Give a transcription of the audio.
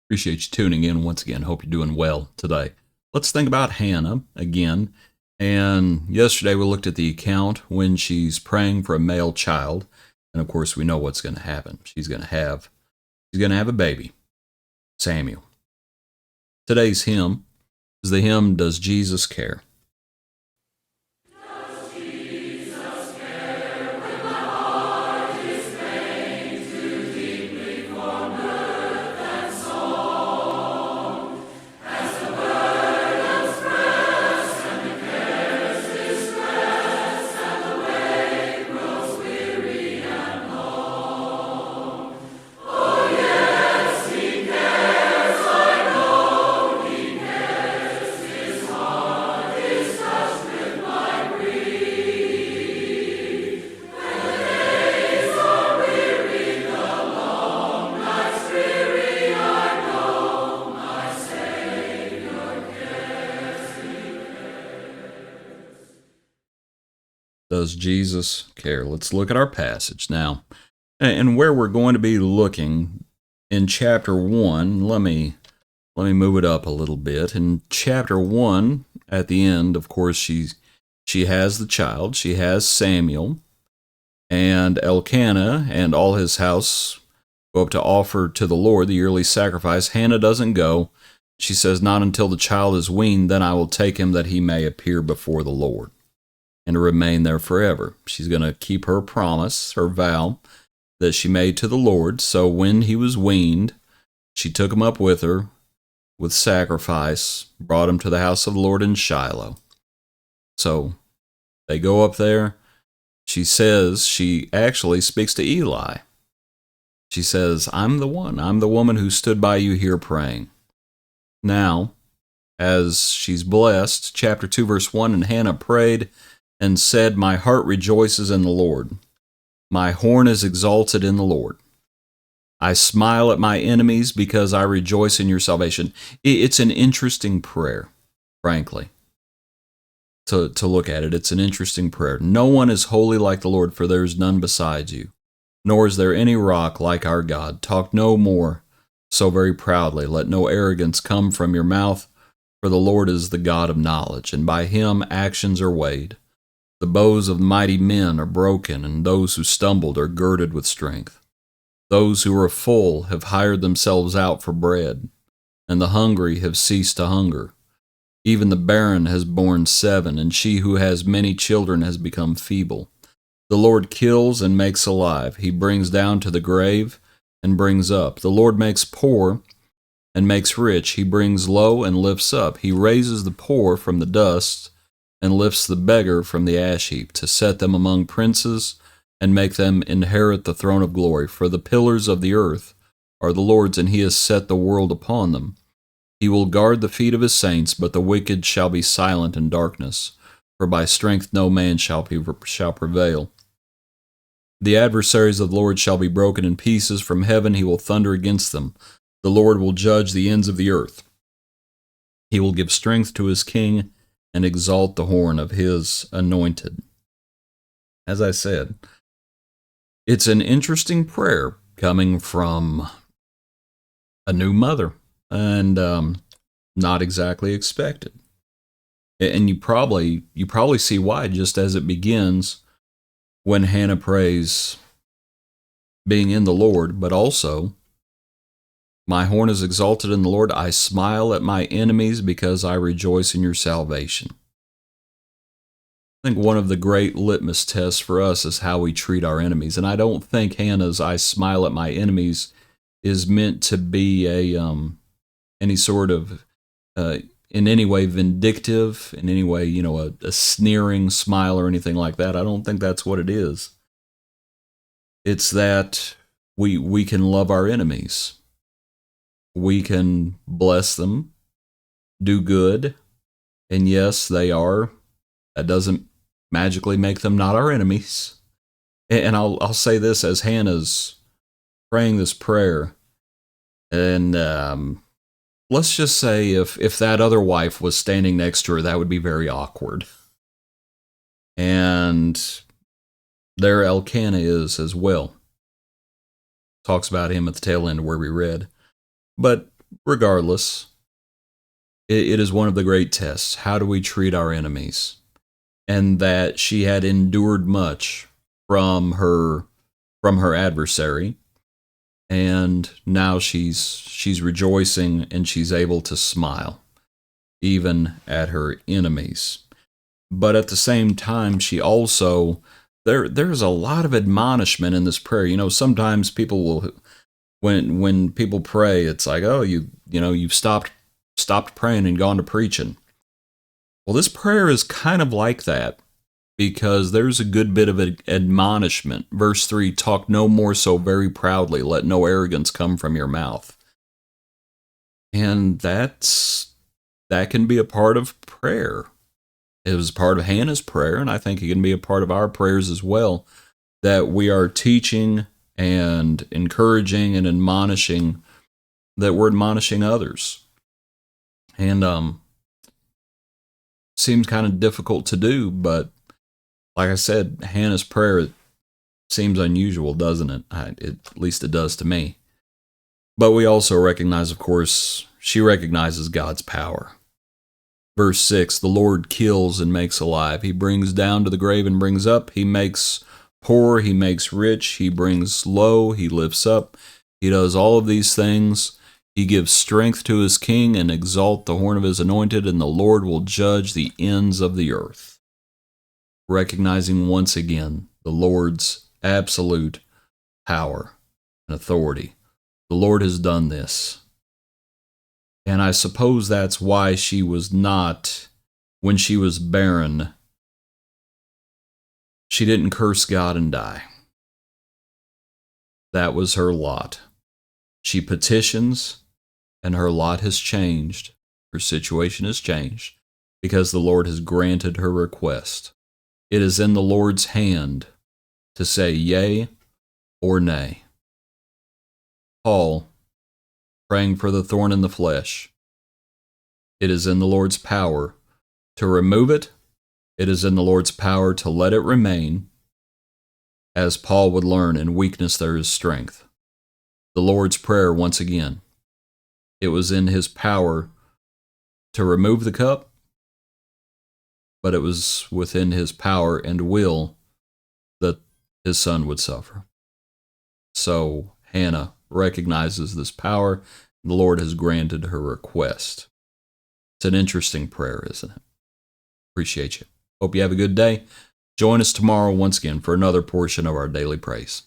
Appreciate you tuning in once again. Hope you're doing well today. Let's think about Hannah again. And yesterday we looked at the account when she's praying for a male child. And of course, we know what's going to happen. She's going to have a baby, Samuel. Today's hymn is the hymn, Does Jesus Care? Does Jesus care? Let's look at our passage now. And where we're going to be looking in chapter 1, let me move it up a little bit. In chapter 1, at the end, of course, she has the child. She has Samuel, and Elkanah and all his house go up to offer to the Lord the yearly sacrifice. Hannah doesn't go. She says, "Not until the child is weaned, then I will take him, that he may appear before the Lord and to remain there forever." She's going to keep her promise, her vow that she made to the Lord. So when he was weaned, she took him up with her with sacrifice, brought him to the house of the Lord in Shiloh. So they go up there. She actually speaks to Eli. She says, I'm the woman who stood by you here praying. Now, as she's blessed, chapter 2, verse 1, and Hannah prayed and said, "My heart rejoices in the Lord. My horn is exalted in the Lord. I smile at my enemies because I rejoice in your salvation." It's an interesting prayer, frankly, to look at it. It's an interesting prayer. "No one is holy like the Lord, for there is none besides you, nor is there any rock like our God. Talk no more so very proudly. Let no arrogance come from your mouth, for the Lord is the God of knowledge, and by him actions are weighed. The bows of mighty men are broken, and those who stumbled are girded with strength. Those who are full have hired themselves out for bread, and the hungry have ceased to hunger. Even the barren has borne 7, and she who has many children has become feeble. The Lord kills and makes alive. He brings down to the grave and brings up. The Lord makes poor and makes rich. He brings low and lifts up. He raises the poor from the dust and lifts the beggar from the ash heap, to set them among princes and make them inherit the throne of glory. For the pillars of the earth are the Lord's, and he has set the world upon them. He will guard the feet of his saints, but the wicked shall be silent in darkness, for by strength no man shall prevail. The adversaries of the Lord shall be broken in pieces. From heaven he will thunder against them. The Lord will judge the ends of the earth. He will give strength to his king and exalt the horn of his anointed." As I said, it's an interesting prayer coming from a new mother, and not exactly expected. And you probably see why, just as it begins when Hannah prays being in the Lord, but also, "My horn is exalted in the Lord. I smile at my enemies because I rejoice in your salvation." I think one of the great litmus tests for us is how we treat our enemies. And I don't think Hannah's "I smile at my enemies" is meant to be any sort of, in any way vindictive, in any way, a sneering smile or anything like that. I don't think that's what it is. It's that we can love our enemies. We can bless them, do good, and yes, that doesn't magically make them not our enemies. And I'll say this, as Hannah's praying this prayer, and let's just say if that other wife was standing next to her, that would be very awkward. And there Elkanah is as well. Talks about him at the tail end where we read. But regardless, it is one of the great tests. How do we treat our enemies? And that she had endured much from her adversary, and now she's rejoicing and she's able to smile even at her enemies. But at the same time, she also there's a lot of admonishment in this prayer. Sometimes people will, when people pray, it's like, oh, you've stopped praying and gone to preaching. Well, this prayer is kind of like that, because there's a good bit of admonishment. Verse 3, talk no more so very proudly, let no arrogance come from your mouth. And that can be a part of prayer. It was part of Hannah's prayer, and I think it can be a part of our prayers as well, that we are teaching and encouraging and admonishing, that we're admonishing others. And seems kind of difficult to do, but like I said, Hannah's prayer seems unusual, doesn't it? At least it does to me. But we also recognize, of course, she recognizes God's power. Verse 6, the Lord kills and makes alive. He brings down to the grave and brings up. He makes poor, he makes rich. He brings low, he lifts up. He does all of these things. He gives strength to his king and exalt the horn of his anointed, and the Lord will judge the ends of the earth. Recognizing once again the Lord's absolute power and authority. The Lord has done this. And I suppose that's why she was not, when she was barren, she didn't curse God and die. That was her lot. She petitions, and her lot has changed. Her situation has changed because the Lord has granted her request. It is in the Lord's hand to say yea or nay. Paul, praying for the thorn in the flesh. It is in the Lord's power to remove it. It is in the Lord's power to let it remain. As Paul would learn, in weakness there is strength. The Lord's Prayer, once again. It was in his power to remove the cup, but it was within his power and will that his son would suffer. So Hannah recognizes this power. The Lord has granted her request. It's an interesting prayer, isn't it? Appreciate you. Hope you have a good day. Join us tomorrow once again for another portion of our daily praise.